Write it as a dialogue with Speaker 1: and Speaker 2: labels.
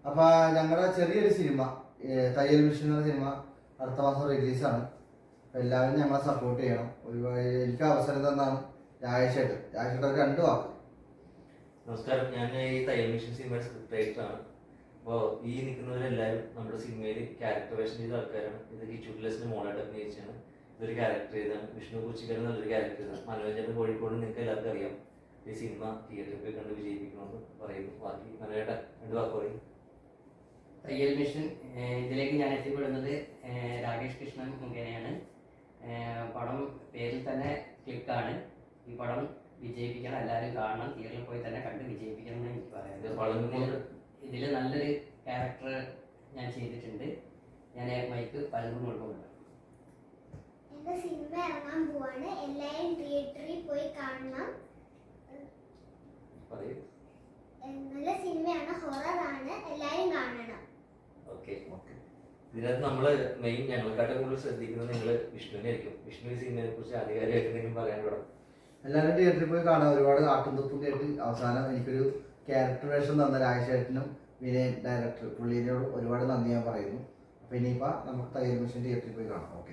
Speaker 1: അപ്പൊ ഞങ്ങളുടെ ചെറിയൊരു സിനിമ തയ്യൽ മിഷൻ എന്ന സിനിമ അടുത്ത മാസം റിലീസാണ്. അപ്പൊ എല്ലാവരും ഞങ്ങളെ സപ്പോർട്ട് ചെയ്യണം. എനിക്ക് അവസരം തന്നാണ് രാജേഷേട്ടൻ രണ്ടു വാക്ക്.
Speaker 2: നമസ്കാരം, ഞാൻ ഈ തയ്യൽ മിഷൻ സിനിമയുടെ സ്ക്രിപ്റ്റ് റൈറ്ററാണ്. അപ്പോൾ ഈ നിൽക്കുന്നവരെല്ലാവരും നമ്മുടെ സിനിമയിൽ ക്യാരക്ടർ വേഷം ചെയ്ത ആൾക്കാരാണ്. ഇത് കിച്ചൂട്ടിലെസിന്റെ മോളായിട്ട് അഭിനയിച്ചാണ്. ഇതൊരു ക്യാരക്ടർ ചെയ്താണ്. വിഷ്ണു കുച്ചിക്കൽ നല്ലൊരു ക്യാരക്ടർ ചെയ്താണ്. മനോരഞ്ജന കോഴിക്കോട് നിങ്ങൾക്ക് എല്ലാവർക്കും അറിയാം. ഈ സിനിമ തിയേറ്ററിൽ പോയി കണ്ട് വിജയിപ്പിക്കണമെന്ന് പറയുന്നു. ബാക്കി മനോരേട്ടൻ രണ്ട് വാക്ക് പറയും.
Speaker 3: തയ്യൽ മിഷൻ ഇതിലേക്ക് ഞാൻ എത്തിപ്പെടുന്നത് രാകേഷ് കൃഷ്ണൻ മുഖേനയാണ്. പടം പേരിൽ തന്നെ ക്ലിക്കാണ്. ഈ പടം വിജയിപ്പിക്കണം, എല്ലാവരും കാണണം, തിയേറ്ററിൽ പോയി തന്നെ കണ്ട് വിജയിപ്പിക്കണം എന്ന് എനിക്ക് പറയാം. ഇതിൽ നല്ലൊരു ക്യാരക്ടർ ഞാൻ ചെയ്തിട്ടുണ്ട്. ഞാൻ മൈക്ക് പലതും കൊടുക്കുന്നുണ്ട്.
Speaker 4: എന്റെ സിനിമ ഇറങ്ങാൻ പോവാണ്, എല്ലാവരും തിയേറ്ററിൽ പോയി കാണണം. നല്ല സിനിമയാണ്, ഹൊററാണ്, എല്ലാവരും കാണണം.
Speaker 2: ഇതിനകത്ത് നമ്മള് മെയിൻ ഞങ്ങളെക്കാട്ടും കൂടുതൽ ശ്രദ്ധിക്കുന്നത് നിങ്ങൾ വിഷ്ണുവിനെ ആയിരിക്കും. വിഷ്ണു ഈ സിനിമയെ കുറിച്ച് ആധികാരികമായിട്ട് എന്തെങ്കിലും പറയാൻ തുടങ്ങും.
Speaker 1: എല്ലാവരും തിയേറ്ററിൽ പോയി കാണാൻ. ഒരുപാട് ആട്ടും തുപ്പും കേട്ട് അവസാനം എനിക്കൊരു ക്യാരക്ടർ വേഷം തന്ന രാജേഷേട്ടനും വിനയൻ ഡയറക്ടർ പുള്ളിയോട് ഒരുപാട് നന്ദി ഞാൻ പറയുന്നു. അപ്പൊ ഇനിയിപ്പോ നമുക്ക് തയ്യൽ മിഷൻ തിയേറ്ററിൽ പോയി കാണാം. ഓക്കെ.